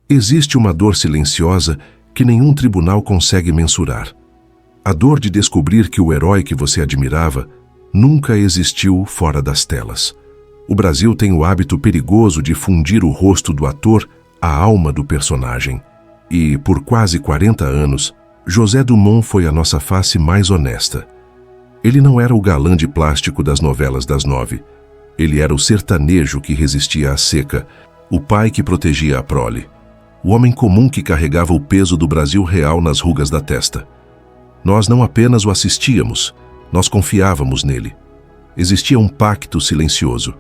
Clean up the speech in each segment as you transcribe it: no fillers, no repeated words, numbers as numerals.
Existe uma dor silenciosa que nenhum tribunal consegue mensurar. A dor de descobrir que o herói que você admirava nunca existiu fora das telas. O Brasil tem o hábito perigoso de fundir o rosto do ator à alma do personagem. E, por quase 40 anos, José Dumont foi a nossa face mais honesta. Ele não era o galã de plástico das novelas das 9. Ele era o sertanejo que resistia à seca, o pai que protegia a prole, o homem comum que carregava o peso do Brasil real nas rugas da testa. Nós não apenas o assistíamos, nós confiávamos nele. Existia um pacto silencioso.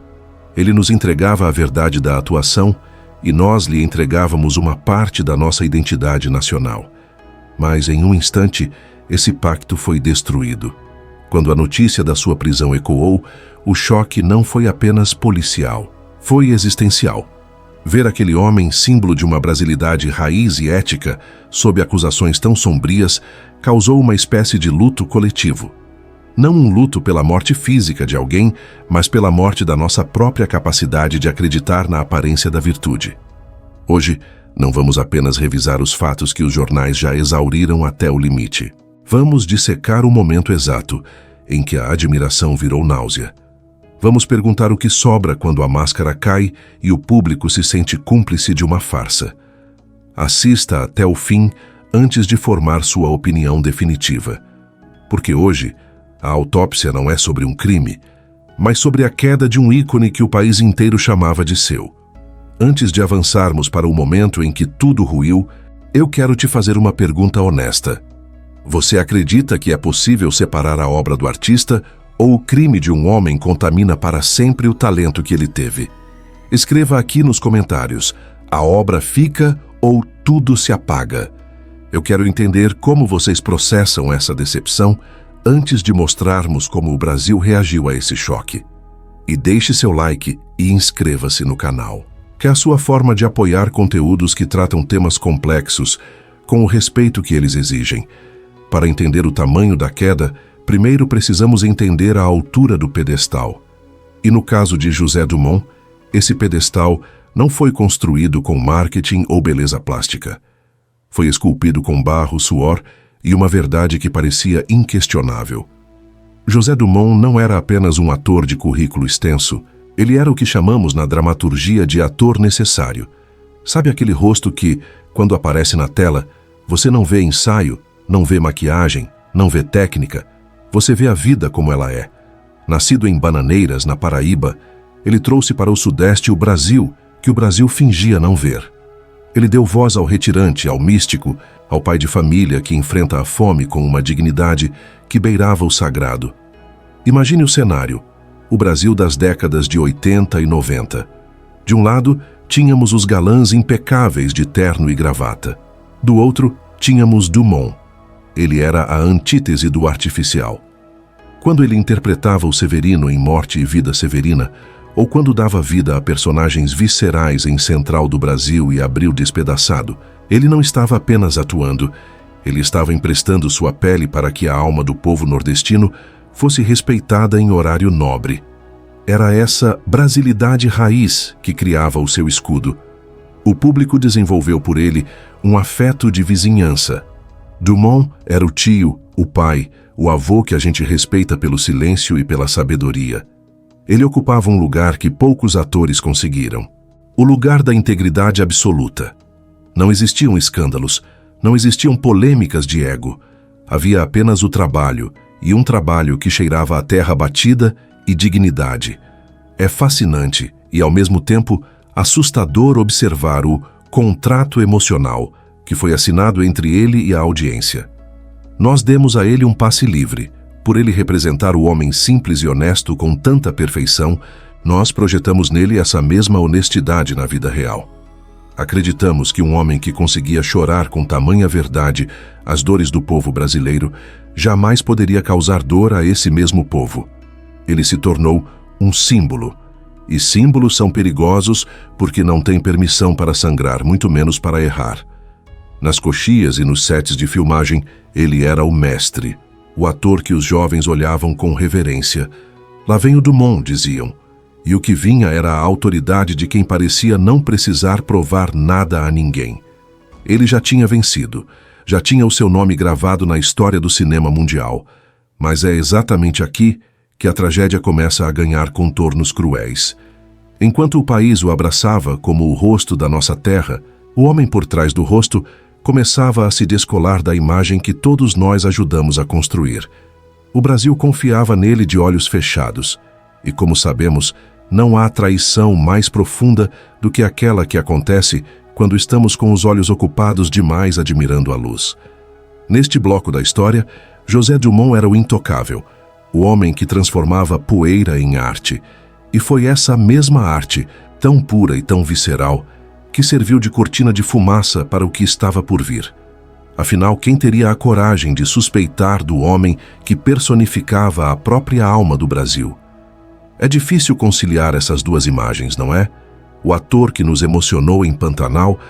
Ele nos entregava a verdade da atuação e nós lhe entregávamos uma parte da nossa identidade nacional. Mas, em um instante, esse pacto foi destruído. Quando a notícia da sua prisão ecoou, o choque não foi apenas policial, foi existencial. Ver aquele homem, símbolo de uma brasilidade raiz e ética, sob acusações tão sombrias, causou uma espécie de luto coletivo. Não um luto pela morte física de alguém, mas pela morte da nossa própria capacidade de acreditar na aparência da virtude. Hoje, não vamos apenas revisar os fatos que os jornais já exauriram até o limite. Vamos dissecar o momento exato em que a admiração virou náusea. Vamos perguntar o que sobra quando a máscara cai e o público se sente cúmplice de uma farsa. Assista até o fim antes de formar sua opinião definitiva. Porque hoje, a autópsia não é sobre um crime, mas sobre a queda de um ícone que o país inteiro chamava de seu. Antes de avançarmos para o momento em que tudo ruiu, eu quero te fazer uma pergunta honesta. Você acredita que é possível separar a obra do artista ou o crime de um homem contamina para sempre o talento que ele teve? Escreva aqui nos comentários, a obra fica ou tudo se apaga? Eu quero entender como vocês processam essa decepção antes de mostrarmos como o Brasil reagiu a esse choque. E deixe seu like e inscreva-se no canal, que é a sua forma de apoiar conteúdos que tratam temas complexos com o respeito que eles exigem. Para entender o tamanho da queda, primeiro precisamos entender a altura do pedestal. E no caso de José Dumont, esse pedestal não foi construído com marketing ou beleza plástica. Foi esculpido com barro, suor e uma verdade que parecia inquestionável. José Dumont não era apenas um ator de currículo extenso, ele era o que chamamos na dramaturgia de ator necessário. Sabe aquele rosto que, quando aparece na tela, você não vê ensaio, não vê maquiagem, não vê técnica, você vê a vida como ela é. Nascido em Bananeiras, na Paraíba, ele trouxe para o Sudeste o Brasil, que o Brasil fingia não ver. Ele deu voz ao retirante, ao místico, ao pai de família que enfrenta a fome com uma dignidade que beirava o sagrado. Imagine o cenário, o Brasil das décadas de 80 e 90. De um lado, tínhamos os galãs impecáveis de terno e gravata. Do outro, tínhamos Dumont. Ele era a antítese do artificial. Quando ele interpretava o Severino em Morte e Vida Severina, ou quando dava vida a personagens viscerais em Central do Brasil e Abril Despedaçado, ele não estava apenas atuando, ele estava emprestando sua pele para que a alma do povo nordestino fosse respeitada em horário nobre. Era essa brasilidade raiz que criava o seu escudo. O público desenvolveu por ele um afeto de vizinhança. Dumont era o tio, o pai, o avô que a gente respeita pelo silêncio e pela sabedoria. Ele ocupava um lugar que poucos atores conseguiram. O lugar da integridade absoluta. Não existiam escândalos, não existiam polêmicas de ego. Havia apenas o trabalho, e um trabalho que cheirava a terra batida e dignidade. É fascinante e, ao mesmo tempo, assustador observar o contrato emocional que foi assinado entre ele e a audiência. Nós demos a ele um passe livre. Por ele representar o homem simples e honesto com tanta perfeição, nós projetamos nele essa mesma honestidade na vida real. Acreditamos que um homem que conseguia chorar com tamanha verdade as dores do povo brasileiro jamais poderia causar dor a esse mesmo povo. Ele se tornou um símbolo. E símbolos são perigosos porque não têm permissão para sangrar, muito menos para errar. Nas coxias e nos sets de filmagem, ele era o mestre, o ator que os jovens olhavam com reverência. Lá vem o Dumont, diziam. E o que vinha era a autoridade de quem parecia não precisar provar nada a ninguém. Ele já tinha vencido, já tinha o seu nome gravado na história do cinema mundial. Mas é exatamente aqui que a tragédia começa a ganhar contornos cruéis. Enquanto o país o abraçava como o rosto da nossa terra, o homem por trás do rosto começava a se descolar da imagem que todos nós ajudamos a construir. O Brasil confiava nele de olhos fechados. E como sabemos, não há traição mais profunda do que aquela que acontece quando estamos com os olhos ocupados demais admirando a luz. Neste bloco da história, José Dumont era o intocável, o homem que transformava poeira em arte. E foi essa mesma arte, tão pura e tão visceral, que serviu de cortina de fumaça para o que estava por vir. Afinal, quem teria a coragem de suspeitar do homem que personificava a própria alma do Brasil? É difícil conciliar essas duas imagens, não é? O ator que nos emocionou em Pantanal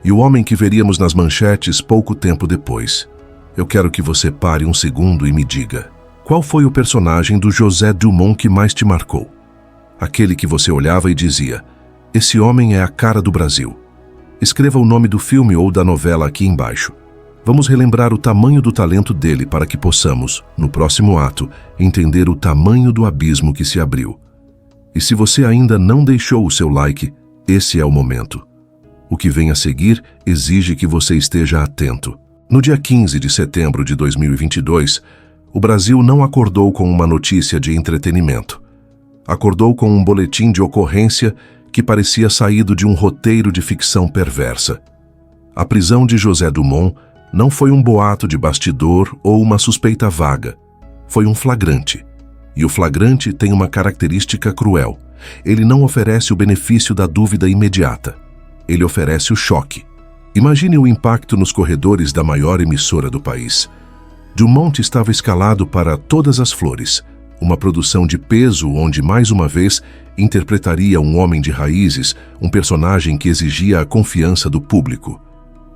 e o homem que veríamos nas manchetes pouco tempo depois. Eu quero que você pare um segundo e me diga: qual foi o personagem do José Dumont que mais te marcou? Aquele que você olhava e dizia: esse homem é a cara do Brasil. Escreva o nome do filme ou da novela aqui embaixo. Vamos relembrar o tamanho do talento dele para que possamos, no próximo ato, entender o tamanho do abismo que se abriu. E se você ainda não deixou o seu like, esse é o momento. O que vem a seguir exige que você esteja atento. No dia 15 de setembro de 2022, o Brasil não acordou com uma notícia de entretenimento. Acordou com um boletim de ocorrência que parecia saído de um roteiro de ficção perversa. A prisão de José Dumont não foi um boato de bastidor ou uma suspeita vaga. Foi um flagrante. E o flagrante tem uma característica cruel. Ele não oferece o benefício da dúvida imediata. Ele oferece o choque. Imagine o impacto nos corredores da maior emissora do país. Dumont estava escalado para Todas as Flores, uma produção de peso onde, mais uma vez, interpretaria um homem de raízes, um personagem que exigia a confiança do público.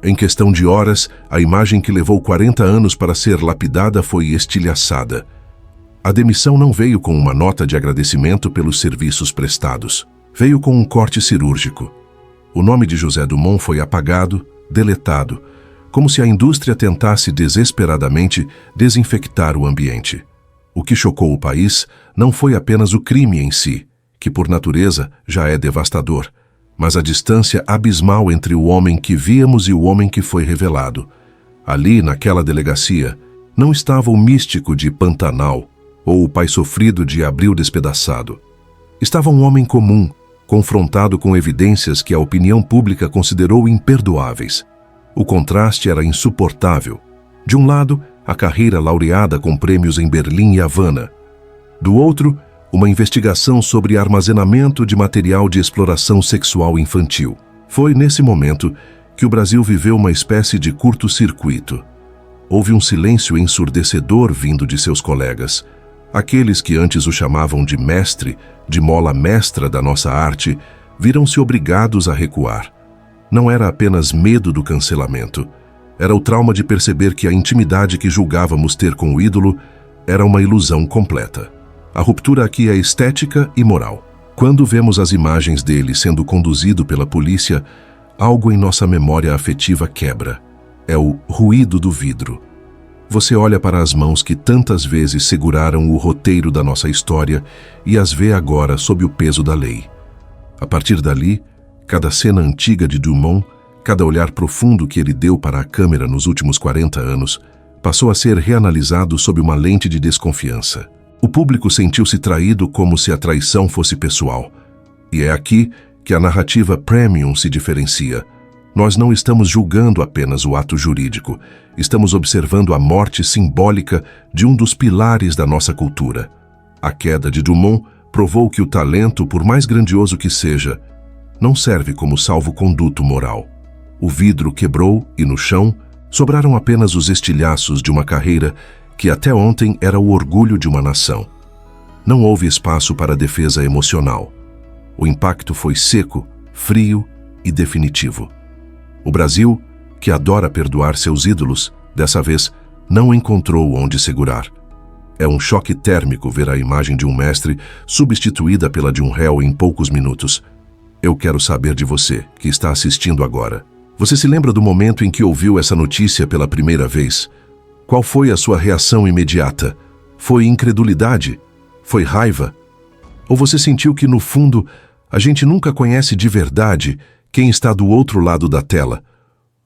Em questão de horas, a imagem que levou 40 anos para ser lapidada foi estilhaçada. A demissão não veio com uma nota de agradecimento pelos serviços prestados. Veio com um corte cirúrgico. O nome de José Dumont foi apagado, deletado, como se a indústria tentasse desesperadamente desinfectar o ambiente. O que chocou o país não foi apenas o crime em si, que por natureza já é devastador, mas a distância abismal entre o homem que víamos e o homem que foi revelado. Ali, naquela delegacia, não estava o místico de Pantanal ou o pai sofrido de Abril Despedaçado. Estava um homem comum, confrontado com evidências que a opinião pública considerou imperdoáveis. O contraste era insuportável. De um lado, a carreira laureada com prêmios em Berlim e Havana. Do outro, uma investigação sobre armazenamento de material de exploração sexual infantil. Foi nesse momento que o Brasil viveu uma espécie de curto-circuito. Houve um silêncio ensurdecedor vindo de seus colegas. Aqueles que antes o chamavam de mestre, de mola mestra da nossa arte, viram-se obrigados a recuar. Não era apenas medo do cancelamento. Era o trauma de perceber que a intimidade que julgávamos ter com o ídolo era uma ilusão completa. A ruptura aqui é estética e moral. Quando vemos as imagens dele sendo conduzido pela polícia, algo em nossa memória afetiva quebra. É o ruído do vidro. Você olha para as mãos que tantas vezes seguraram o roteiro da nossa história e as vê agora sob o peso da lei. A partir dali, cada cena antiga de Dumont, cada olhar profundo que ele deu para a câmera nos últimos 40 anos, passou a ser reanalisado sob uma lente de desconfiança. O público sentiu-se traído como se a traição fosse pessoal. E é aqui que a narrativa premium se diferencia. Nós não estamos julgando apenas o ato jurídico, estamos observando a morte simbólica de um dos pilares da nossa cultura. A queda de Dumont provou que o talento, por mais grandioso que seja, não serve como salvo-conduto moral. O vidro quebrou e no chão sobraram apenas os estilhaços de uma carreira que até ontem era o orgulho de uma nação. Não houve espaço para defesa emocional. O impacto foi seco, frio e definitivo. O Brasil, que adora perdoar seus ídolos, dessa vez não encontrou onde segurar. É um choque térmico ver a imagem de um mestre substituída pela de um réu em poucos minutos. Eu quero saber de você, que está assistindo agora. Você se lembra do momento em que ouviu essa notícia pela primeira vez? Qual foi a sua reação imediata? Foi incredulidade? Foi raiva? Ou você sentiu que, no fundo, a gente nunca conhece de verdade quem está do outro lado da tela?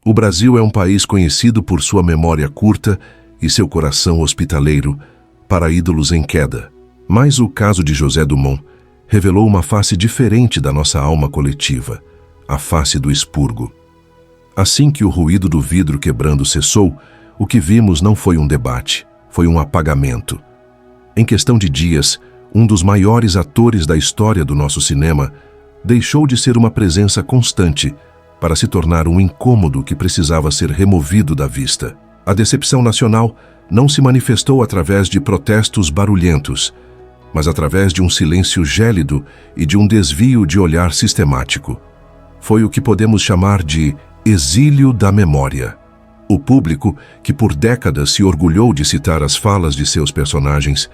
O Brasil é um país conhecido por sua memória curta e seu coração hospitaleiro para ídolos em queda. Mas o caso de José Dumont revelou uma face diferente da nossa alma coletiva, a face do expurgo. Assim que o ruído do vidro quebrando cessou, o que vimos não foi um debate, foi um apagamento. Em questão de dias, um dos maiores atores da história do nosso cinema deixou de ser uma presença constante para se tornar um incômodo que precisava ser removido da vista. A decepção nacional não se manifestou através de protestos barulhentos, mas através de um silêncio gélido e de um desvio de olhar sistemático. Foi o que podemos chamar de exílio da memória. O público, que por décadas se orgulhou de citar as falas de seus personagens,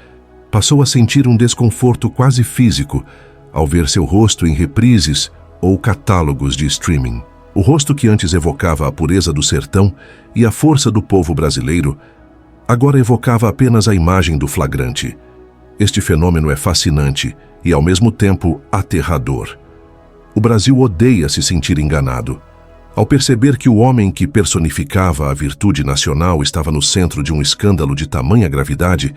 passou a sentir um desconforto quase físico ao ver seu rosto em reprises ou catálogos de streaming. O rosto que antes evocava a pureza do sertão e a força do povo brasileiro, agora evocava apenas a imagem do flagrante. Este fenômeno é fascinante e, ao mesmo tempo, aterrador. O Brasil odeia se sentir enganado. Ao perceber que o homem que personificava a virtude nacional estava no centro de um escândalo de tamanha gravidade,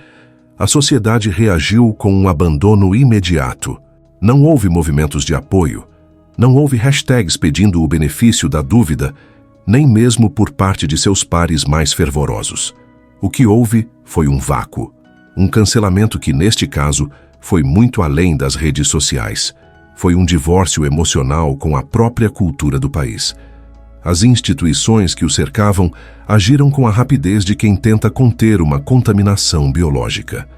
a sociedade reagiu com um abandono imediato. Não houve movimentos de apoio, não houve hashtags pedindo o benefício da dúvida, nem mesmo por parte de seus pares mais fervorosos. O que houve foi um vácuo, um cancelamento que, neste caso, foi muito além das redes sociais. Foi um divórcio emocional com a própria cultura do país. As instituições que o cercavam agiram com a rapidez de quem tenta conter uma contaminação biológica.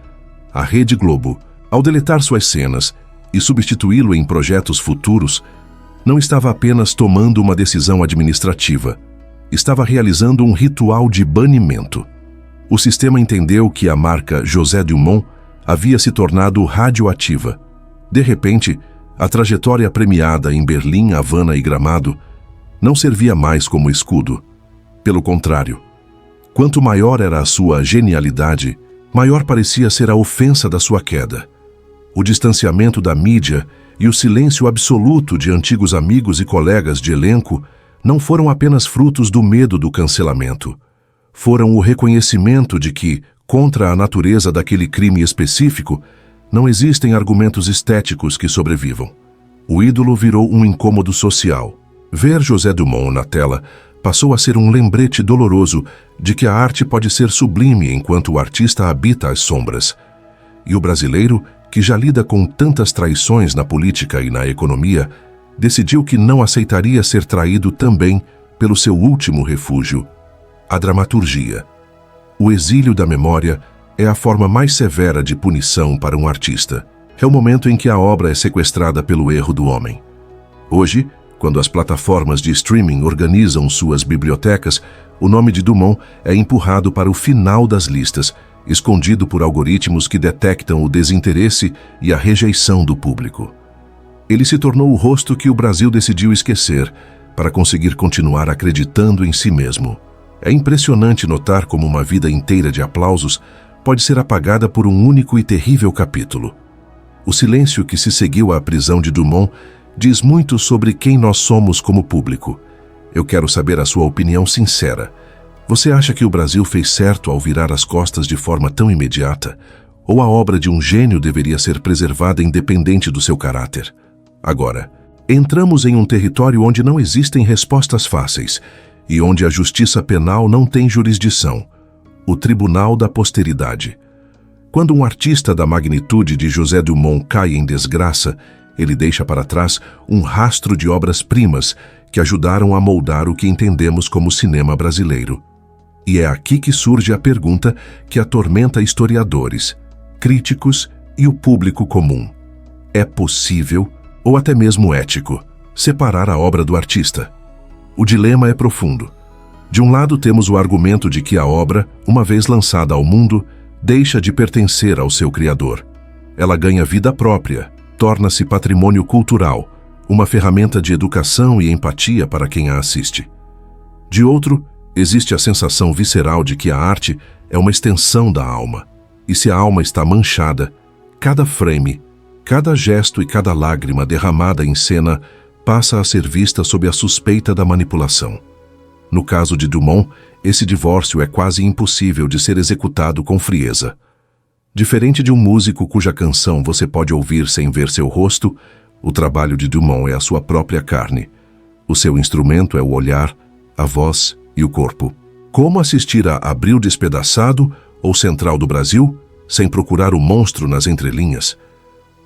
A Rede Globo, ao deletar suas cenas e substituí-lo em projetos futuros, não estava apenas tomando uma decisão administrativa, estava realizando um ritual de banimento. O sistema entendeu que a marca José Dumont havia se tornado radioativa. De repente, a trajetória premiada em Berlim, Havana e Gramado não servia mais como escudo. Pelo contrário, quanto maior era a sua genialidade, maior parecia ser a ofensa da sua queda. O distanciamento da mídia e o silêncio absoluto de antigos amigos e colegas de elenco não foram apenas frutos do medo do cancelamento. Foram o reconhecimento de que, contra a natureza daquele crime específico, não existem argumentos estéticos que sobrevivam. O ídolo virou um incômodo social. Ver José Dumont na tela passou a ser um lembrete doloroso de que a arte pode ser sublime enquanto o artista habita as sombras. E o brasileiro, que já lida com tantas traições na política e na economia, decidiu que não aceitaria ser traído também pelo seu último refúgio, a dramaturgia. O exílio da memória é a forma mais severa de punição para um artista. É o momento em que a obra é sequestrada pelo erro do homem. Hoje, quando as plataformas de streaming organizam suas bibliotecas, o nome de Dumont é empurrado para o final das listas, escondido por algoritmos que detectam o desinteresse e a rejeição do público. Ele se tornou o rosto que o Brasil decidiu esquecer para conseguir continuar acreditando em si mesmo. É impressionante notar como uma vida inteira de aplausos pode ser apagada por um único e terrível capítulo. O silêncio que se seguiu à prisão de Dumont diz muito sobre quem nós somos como público. Eu quero saber a sua opinião sincera. Você acha que o Brasil fez certo ao virar as costas de forma tão imediata? Ou a obra de um gênio deveria ser preservada independente do seu caráter? Agora, entramos em um território onde não existem respostas fáceis e onde a justiça penal não tem jurisdição. O Tribunal da Posteridade. Quando um artista da magnitude de José Dumont cai em desgraça, ele deixa para trás um rastro de obras-primas que ajudaram a moldar o que entendemos como cinema brasileiro. E é aqui que surge a pergunta que atormenta historiadores, críticos e o público comum. É possível, ou até mesmo ético, separar a obra do artista? O dilema é profundo. De um lado temos o argumento de que a obra, uma vez lançada ao mundo, deixa de pertencer ao seu criador. Ela ganha vida própria, torna-se patrimônio cultural, uma ferramenta de educação e empatia para quem a assiste. De outro, existe a sensação visceral de que a arte é uma extensão da alma, e se a alma está manchada, cada frame, cada gesto e cada lágrima derramada em cena passa a ser vista sob a suspeita da manipulação. No caso de Dumont, esse divórcio é quase impossível de ser executado com frieza. Diferente de um músico cuja canção você pode ouvir sem ver seu rosto, o trabalho de Dumont é a sua própria carne. O seu instrumento é o olhar, a voz e o corpo. Como assistir a Abril Despedaçado ou Central do Brasil sem procurar o monstro nas entrelinhas?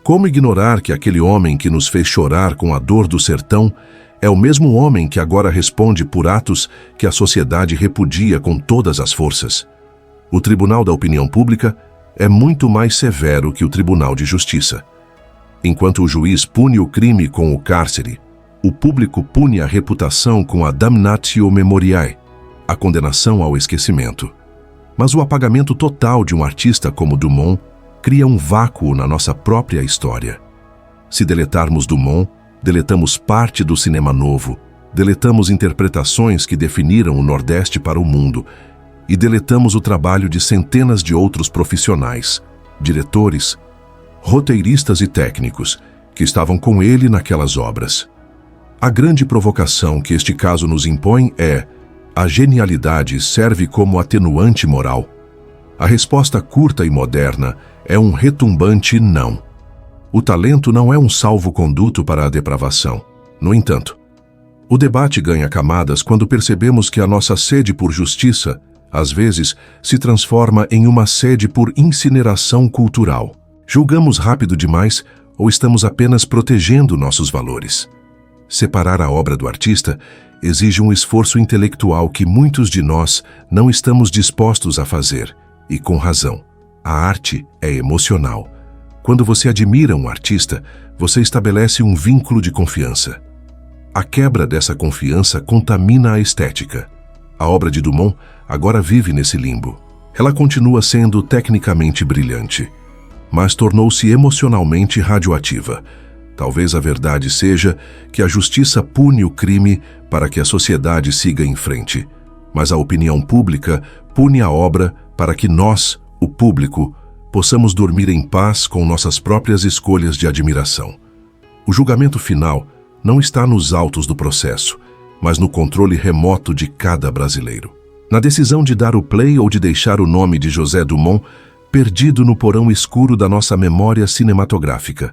Como ignorar que aquele homem que nos fez chorar com a dor do sertão é o mesmo homem que agora responde por atos que a sociedade repudia com todas as forças? O Tribunal da Opinião Pública é muito mais severo que o Tribunal de Justiça. Enquanto o juiz pune o crime com o cárcere, o público pune a reputação com a damnatio memoriae, a condenação ao esquecimento. Mas o apagamento total de um artista como Dumont cria um vácuo na nossa própria história. Se deletarmos Dumont, deletamos parte do cinema novo, deletamos interpretações que definiram o Nordeste para o mundo e deletamos o trabalho de centenas de outros profissionais, diretores, roteiristas e técnicos que estavam com ele naquelas obras. A grande provocação que este caso nos impõe é: a genialidade serve como atenuante moral? A resposta curta e moderna é um retumbante não. O talento não é um salvo-conduto para a depravação. No entanto, o debate ganha camadas quando percebemos que a nossa sede por justiça, às vezes, se transforma em uma sede por incineração cultural. Julgamos rápido demais ou estamos apenas protegendo nossos valores? Separar a obra do artista exige um esforço intelectual que muitos de nós não estamos dispostos a fazer, e com razão. A arte é emocional. Quando você admira um artista, você estabelece um vínculo de confiança. A quebra dessa confiança contamina a estética. A obra de Dumont agora vive nesse limbo. Ela continua sendo tecnicamente brilhante, mas tornou-se emocionalmente radioativa. Talvez a verdade seja que a justiça pune o crime para que a sociedade siga em frente, mas a opinião pública pune a obra para que nós, o público, possamos dormir em paz com nossas próprias escolhas de admiração. O julgamento final não está nos autos do processo, mas no controle remoto de cada brasileiro. Na decisão de dar o play ou de deixar o nome de José Dumont perdido no porão escuro da nossa memória cinematográfica.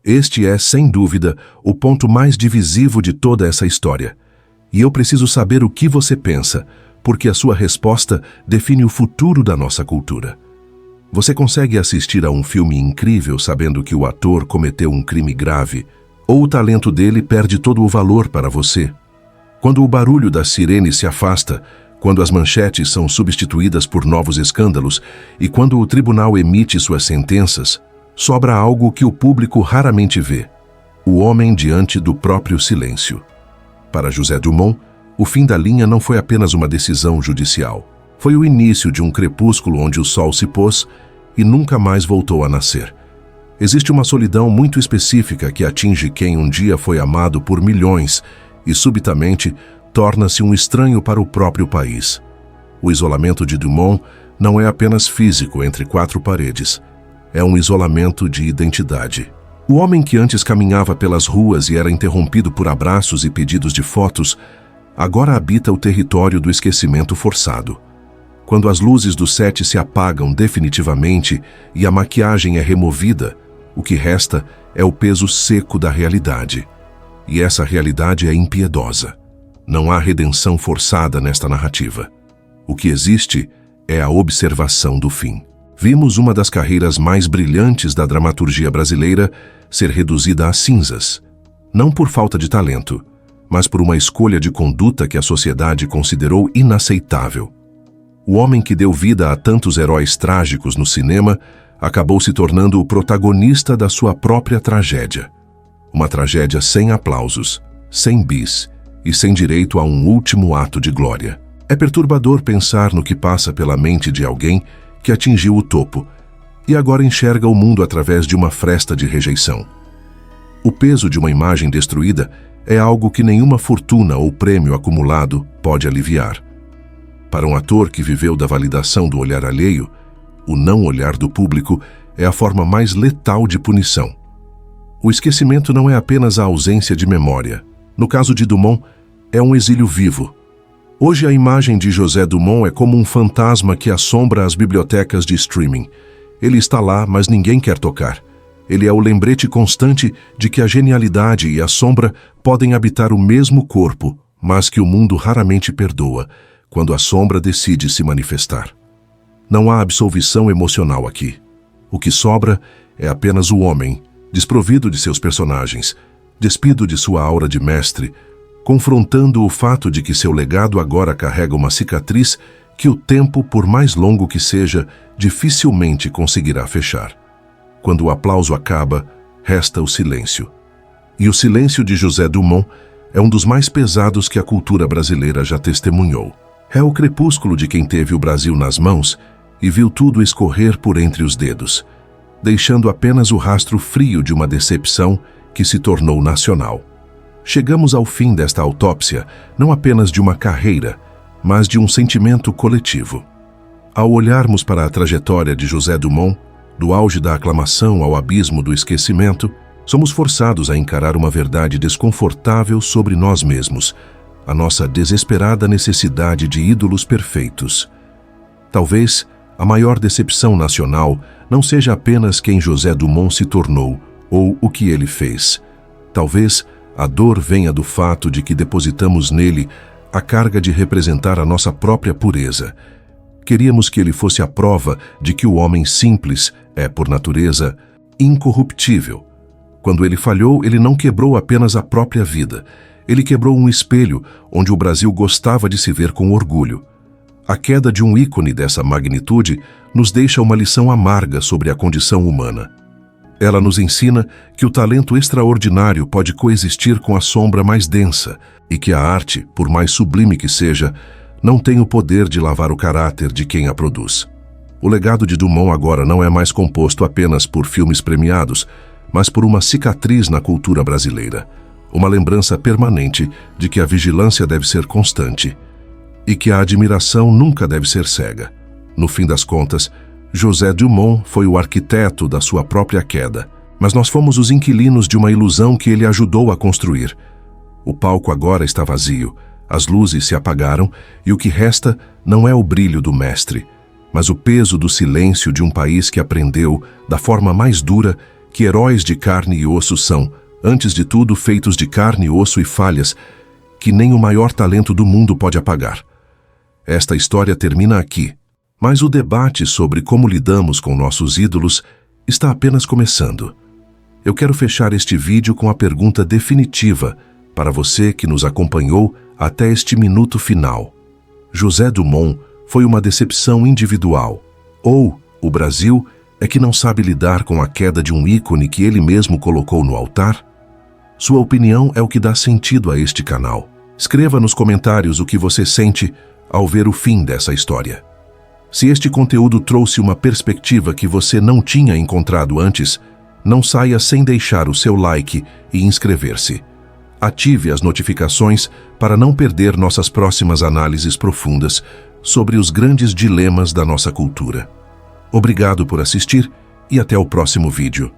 Este é, sem dúvida, o ponto mais divisivo de toda essa história. E eu preciso saber o que você pensa, porque a sua resposta define o futuro da nossa cultura. Você consegue assistir a um filme incrível sabendo que o ator cometeu um crime grave, ou o talento dele perde todo o valor para você? Quando o barulho da sirene se afasta, quando as manchetes são substituídas por novos escândalos e quando o tribunal emite suas sentenças, sobra algo que o público raramente vê: o homem diante do próprio silêncio. Para José Dumont, o fim da linha não foi apenas uma decisão judicial. Foi o início de um crepúsculo onde o sol se pôs e nunca mais voltou a nascer. Existe uma solidão muito específica que atinge quem um dia foi amado por milhões e, subitamente, torna-se um estranho para o próprio país. O isolamento de Dumont não é apenas físico entre quatro paredes. É um isolamento de identidade. O homem que antes caminhava pelas ruas e era interrompido por abraços e pedidos de fotos, agora habita o território do esquecimento forçado. Quando as luzes do set se apagam definitivamente e a maquiagem é removida, o que resta é o peso seco da realidade. E essa realidade é impiedosa. Não há redenção forçada nesta narrativa. O que existe é a observação do fim. Vimos uma das carreiras mais brilhantes da dramaturgia brasileira ser reduzida a cinzas, não por falta de talento, mas por uma escolha de conduta que a sociedade considerou inaceitável. O homem que deu vida a tantos heróis trágicos no cinema acabou se tornando o protagonista da sua própria tragédia. Uma tragédia sem aplausos, sem bis e sem direito a um último ato de glória. É perturbador pensar no que passa pela mente de alguém que atingiu o topo e agora enxerga o mundo através de uma fresta de rejeição. O peso de uma imagem destruída é algo que nenhuma fortuna ou prêmio acumulado pode aliviar. Para um ator que viveu da validação do olhar alheio, o não olhar do público é a forma mais letal de punição. O esquecimento não é apenas a ausência de memória. No caso de Dumont, é um exílio vivo. Hoje a imagem de José Dumont é como um fantasma que assombra as bibliotecas de streaming. Ele está lá, mas ninguém quer tocar. Ele é o lembrete constante de que a genialidade e a sombra podem habitar o mesmo corpo, mas que o mundo raramente perdoa quando a sombra decide se manifestar. Não há absolvição emocional aqui. O que sobra é apenas o homem, desprovido de seus personagens, despido de sua aura de mestre, confrontando o fato de que seu legado agora carrega uma cicatriz que o tempo, por mais longo que seja, dificilmente conseguirá fechar. Quando o aplauso acaba, resta o silêncio. E o silêncio de José Dumont é um dos mais pesados que a cultura brasileira já testemunhou. É o crepúsculo de quem teve o Brasil nas mãos e viu tudo escorrer por entre os dedos, deixando apenas o rastro frio de uma decepção que se tornou nacional. Chegamos ao fim desta autópsia, não apenas de uma carreira, mas de um sentimento coletivo. Ao olharmos para a trajetória de José Dumont, do auge da aclamação ao abismo do esquecimento, somos forçados a encarar uma verdade desconfortável sobre nós mesmos, a nossa desesperada necessidade de ídolos perfeitos. Talvez a maior decepção nacional não seja apenas quem José Dumont se tornou ou o que ele fez. Talvez a dor venha do fato de que depositamos nele a carga de representar a nossa própria pureza. Queríamos que ele fosse a prova de que o homem simples é, por natureza, incorruptível. Quando ele falhou, ele não quebrou apenas a própria vida. Ele quebrou um espelho onde o Brasil gostava de se ver com orgulho. A queda de um ícone dessa magnitude nos deixa uma lição amarga sobre a condição humana. Ela nos ensina que o talento extraordinário pode coexistir com a sombra mais densa e que a arte, por mais sublime que seja, não tem o poder de lavar o caráter de quem a produz. O legado de Dumont agora não é mais composto apenas por filmes premiados, mas por uma cicatriz na cultura brasileira, uma lembrança permanente de que a vigilância deve ser constante e que a admiração nunca deve ser cega. No fim das contas, José Dumont foi o arquiteto da sua própria queda, mas nós fomos os inquilinos de uma ilusão que ele ajudou a construir. O palco agora está vazio, as luzes se apagaram e o que resta não é o brilho do mestre, mas o peso do silêncio de um país que aprendeu, da forma mais dura, que heróis de carne e osso são, antes de tudo feitos de carne, osso e falhas, que nem o maior talento do mundo pode apagar. Esta história termina aqui. Mas o debate sobre como lidamos com nossos ídolos está apenas começando. Eu quero fechar este vídeo com a pergunta definitiva para você que nos acompanhou até este minuto final. José Dumont foi uma decepção individual? Ou o Brasil é que não sabe lidar com a queda de um ícone que ele mesmo colocou no altar? Sua opinião é o que dá sentido a este canal. Escreva nos comentários o que você sente ao ver o fim dessa história. Se este conteúdo trouxe uma perspectiva que você não tinha encontrado antes, não saia sem deixar o seu like e inscrever-se. Ative as notificações para não perder nossas próximas análises profundas sobre os grandes dilemas da nossa cultura. Obrigado por assistir e até o próximo vídeo.